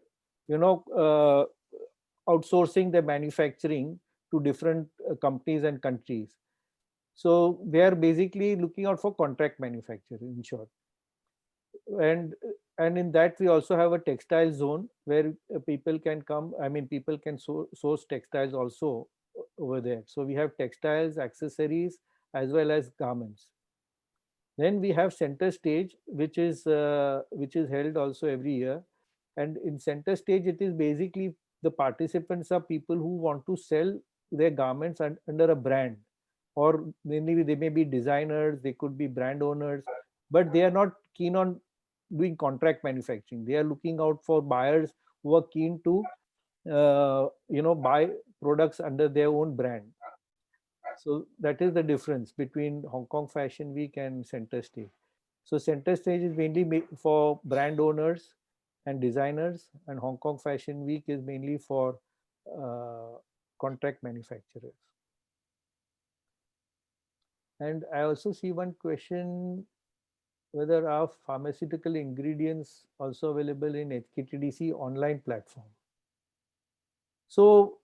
outsourcing their manufacturing to different companies and countries. So they are basically looking out for contract manufacturing, in short. And in that we also have a textile zone where people can come. I mean, people can source textiles also over there. So we have textiles, accessories, as well as garments. Then we have Center Stage, which is held also every year. And in Center Stage, it is basically the participants are people who want to sell their garments under a brand, or mainly they may be designers, they could be brand owners, but they are not keen on doing contract manufacturing. They are looking out for buyers who are keen to buy products under their own brand. So that is the difference between Hong Kong Fashion Week and Center Stage. So Center Stage is mainly for brand owners and designers, and Hong Kong Fashion Week is mainly for contract manufacturers. And I also see one question, whether are pharmaceutical ingredients also available in HKTDC online platform. So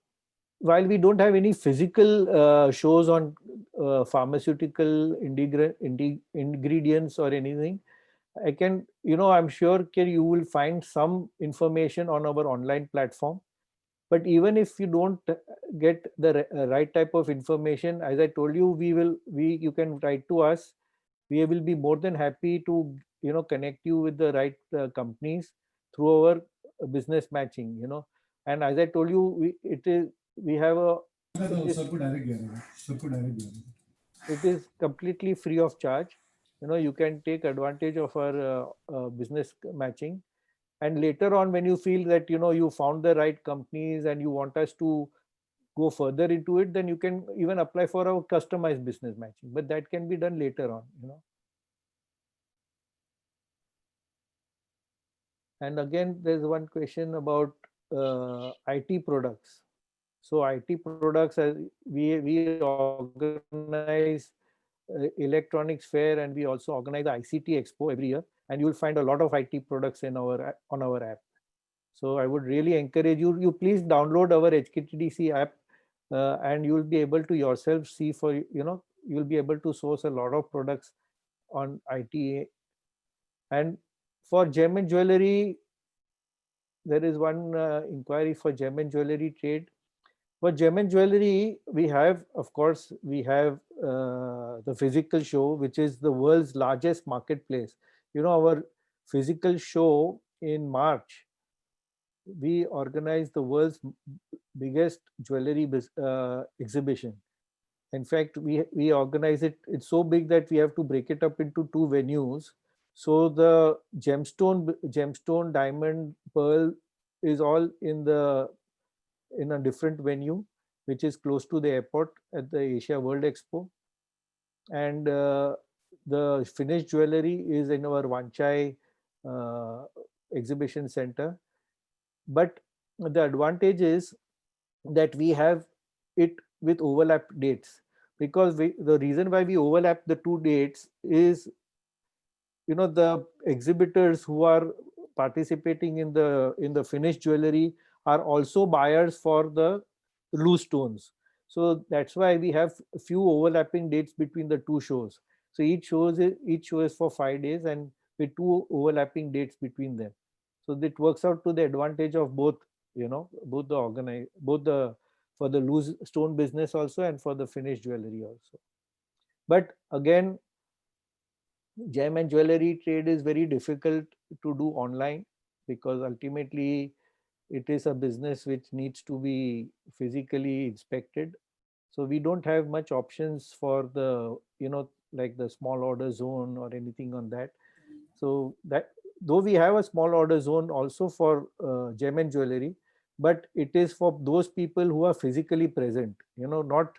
while we don't have any physical shows on pharmaceutical ingredients or anything, I can, I'm sure you will find some information on our online platform. But even if you don't get the right type of information, as I told you, you can write to us. We will be more than happy to, connect you with the right companies through our business matching, And as I told you, we have it is completely free of charge. You can take advantage of our business matching. And later on, when you feel that, you found the right companies and you want us to go further into it, then you can even apply for our customized business matching. But that can be done later on, And again, there's one question about IT products. So IT products, we organize electronics fair, and we also organize the ICT Expo every year, and you'll find a lot of IT products on our app. So I would really encourage you please download our HKTDC app, and you'll be able to yourself see you'll be able to source a lot of products on IT. And for gem and jewelry, there is one inquiry for gem and jewelry trade. For gem and jewelry, we have the physical show, which is the world's largest marketplace. Our physical show in March we organize the world's biggest jewelry exhibition. In fact, we organize it. It's so big that we have to break it up into 2 venues. So the gemstone, diamond, pearl is all in a different venue, which is close to the airport at the Asia World Expo. And the finished jewelry is in our Vanchai exhibition center. But the advantage is that we have it with overlap dates, because the reason why we overlap the 2 dates is, the exhibitors who are participating in the finished jewelry are also buyers for the loose stones. So that's why we have a few overlapping dates between the 2 shows. So each show is for 5 days and with 2 overlapping dates between them. So that works out to the advantage of both, both for the loose stone business also and for the finished jewelry also. But again, gem and jewelry trade is very difficult to do online, because ultimately it is a business which needs to be physically inspected. So we don't have much options for the, like the small order zone or anything on that. So that, though we have a small order zone also for gem and jewelry, but it is for those people who are physically present, not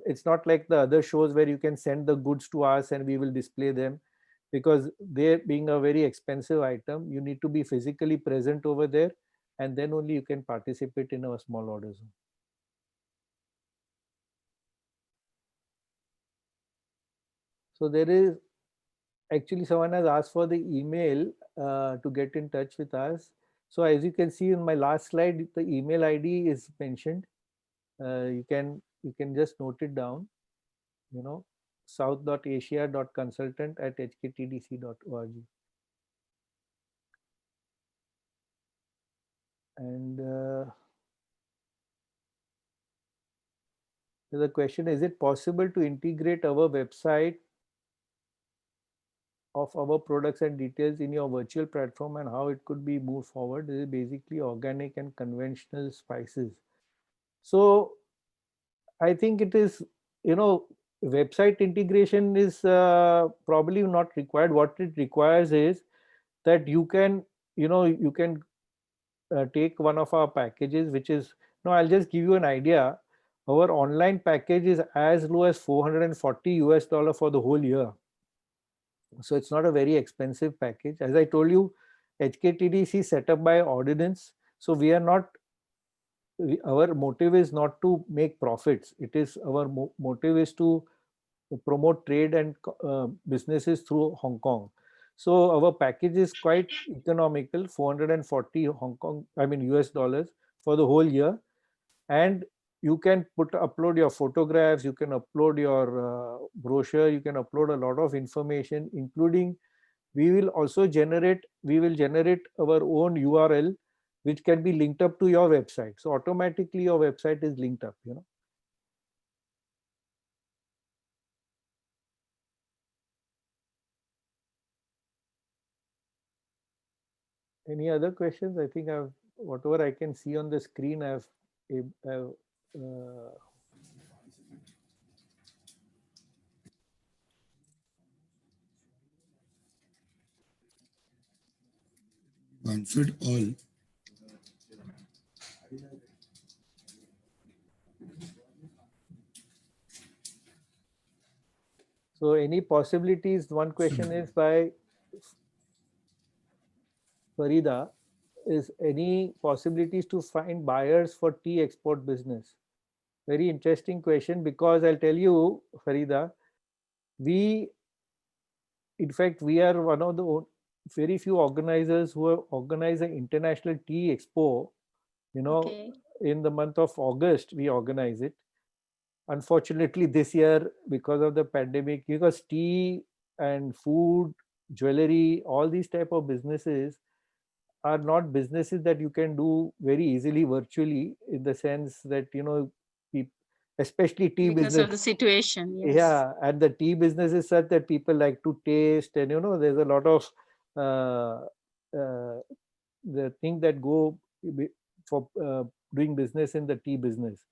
it's not like the other shows where you can send the goods to us and we will display them, because they being a very expensive item, you need to be physically present over there, and then only you can participate in a small order zone. So there is actually, someone has asked for the email to get in touch with us. So as you can see in my last slide, the email ID is mentioned. You can just note it down, south.asia.consultant@hktdc.org. And the question, is it possible to integrate our website of our products and details in your virtual platform, and how it could be moved forward? This is basically organic and conventional spices. So I think it is, website integration is probably not required. What it requires is that you can, take one of our packages, which is, no, I'll just give you an idea. Our online package is as low as $440 for the whole year. So it's not a very expensive package. As I told you, HKTDC is set up by ordinance. So we are not, our motive is not to make profits. It is, our motive is to promote trade and businesses through Hong Kong. So our package is quite economical, 440 US dollars for the whole year. And you can upload your photographs, you can upload your brochure, you can upload a lot of information, including we will generate our own URL, which can be linked up to your website. So automatically your website is linked up, Any other questions? I think whatever I can see on the screen, I've answered all. So any possibilities? One question is by Farida, is any possibilities to find buyers for tea export business? Very interesting question, because I'll tell you, Farida, in fact, we are one of the very few organizers who have organized an international tea expo. Okay. In the month of August, we organize it. Unfortunately, this year, because of the pandemic, because tea and food, jewelry, all these type of businesses are not businesses that you can do very easily virtually, in the sense that, especially tea Because business. of the situation, yes. Yeah, and the tea business is such that people like to taste, and there's a lot of the thing that go for doing business in the tea business.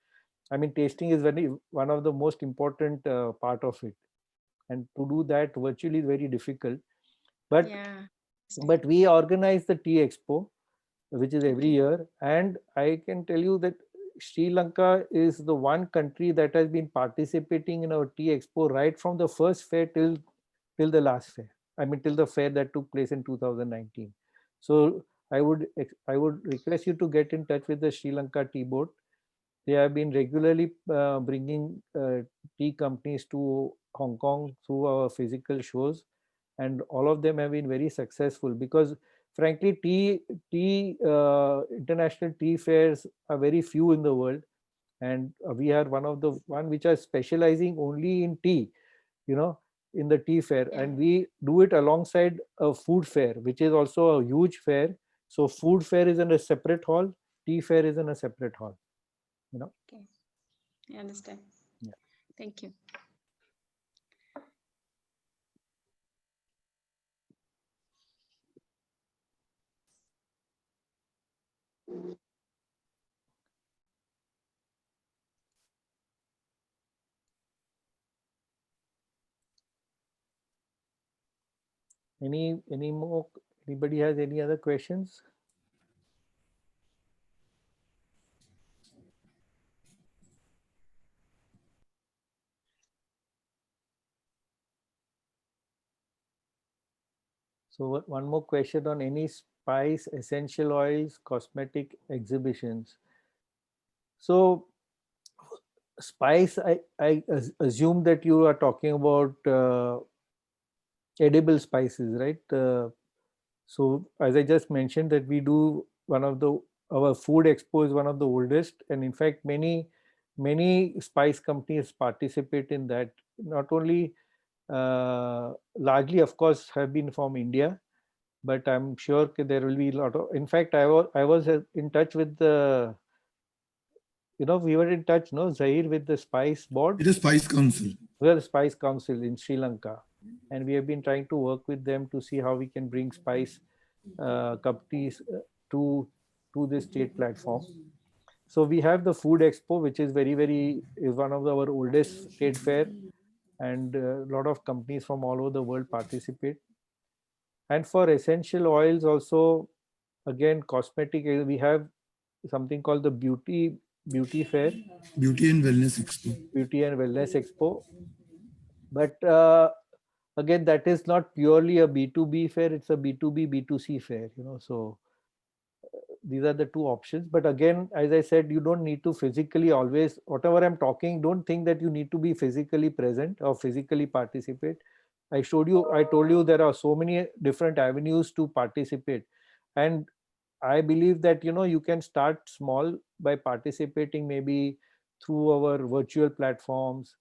I mean, tasting is one of the most important part of it, and to do that virtually is very difficult. But Yeah. but we organize the Tea Expo, which is every Okay. year, and I can tell you that Sri Lanka is the one country that has been participating in our Tea Expo right from the first fair till the last fair. I mean, till the fair that took place in 2019. So I would request you to get in touch with the Sri Lanka Tea Board. They have been regularly bringing tea companies to Hong Kong through our physical shows, and all of them have been very successful because, frankly, international tea fairs are very few in the world, and we are one of the one which are specializing only in tea, you know, in the tea fair, Yeah. and we do it alongside a food fair, which is also a huge fair. So food fair is in a separate hall, tea fair is in a separate hall, you know. Okay. I understand. Yeah. Thank you. Any more? Anybody has any other questions? So one more question on any spice, essential oils, cosmetic exhibitions. So spice, I assume that you are talking about edible spices, right? So as I just mentioned that we do our food expo is one of the oldest, and in fact many spice companies participate in that. Not only largely, of course, have been from India, but I'm sure there will be a lot of. In fact, I was in touch with the, we were in touch, no, Zahir, with the Spice Board. It is Spice Council. We are the Spice Council in Sri Lanka, and we have been trying to work with them to see how we can bring spice companies to this state platform. So we have the Food Expo, which is is one of our oldest trade fair, and a lot of companies from all over the world participate. And for essential oils also, again, cosmetic, we have something called the beauty fair, Beauty and Wellness Expo. Beauty and Wellness Expo. But again, that is not purely a B2B fair, it's a B2B, B2C fair, so these are the two options. But again, as I said, you don't need to physically always, whatever I'm talking, don't think that you need to be physically present or physically participate. I told you there are so many different avenues to participate. And I believe that, you can start small by participating maybe through our virtual platforms,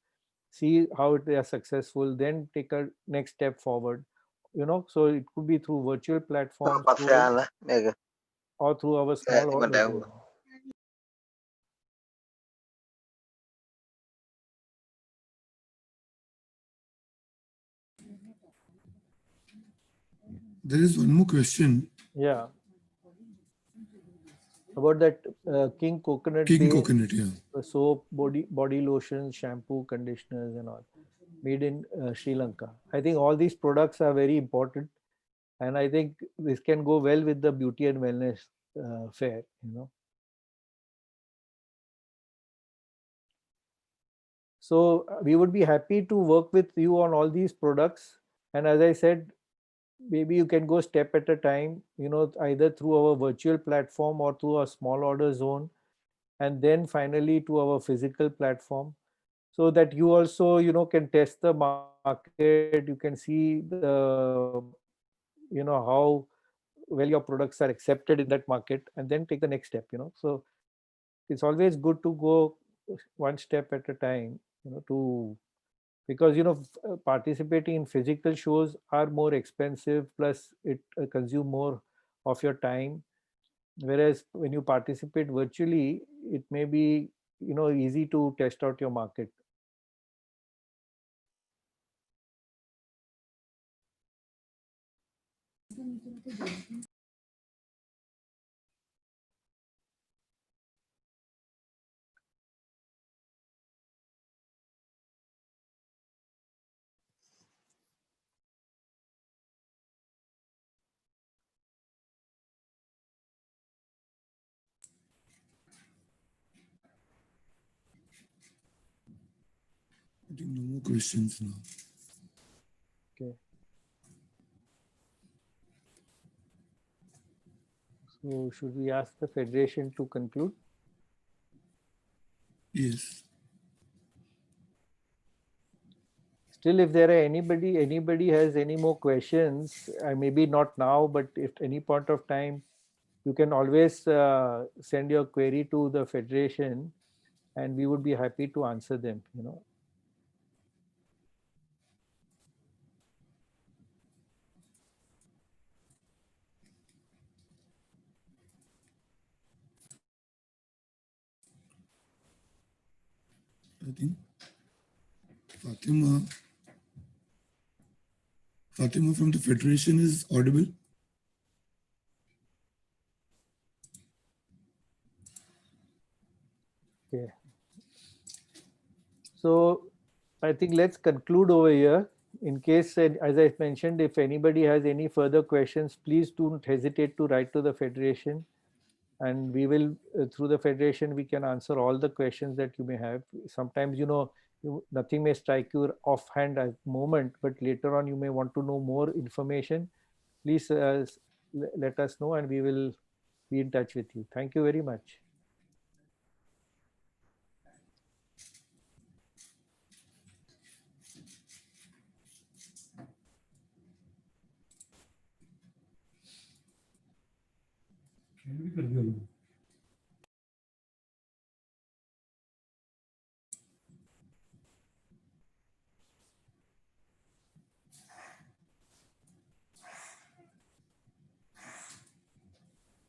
see how they are successful, then take a next step forward. So it could be through virtual platforms or through our small organization. There is one more question. Yeah. About that King Coconut King based Coconut, yeah. soap, body lotions, shampoo, conditioners, and all, made in Sri Lanka. I think all these products are very important, and I think this can go well with the beauty and wellness fair. So we would be happy to work with you on all these products. And as I said, maybe you can go step at a time, either through our virtual platform or through a small order zone, and then finally to our physical platform, so that you also, can test the market, you can see how well your products are accepted in that market, and then take the next step. So it's always good to go one step at a time, because participating in physical shows are more expensive, plus it consume more of your time, whereas when you participate virtually, it may be easy to test out your market. I think no more questions now. Okay. So should we ask the Federation to conclude? Yes. Still, if there are anybody has any more questions, maybe not now, but if any point of time, you can always send your query to the Federation and we would be happy to answer them, you know. I think Fatima from the Federation is audible. Okay. So I think let's conclude over here. In case, as I mentioned, if anybody has any further questions, please don't hesitate to write to the Federation. And we will, through the Federation, we can answer all the questions that you may have. Sometimes, you know, nothing may strike you offhand at the moment, but later on you may want to know more information. Please let us know and we will be in touch with you. Thank you very much. Can we continue?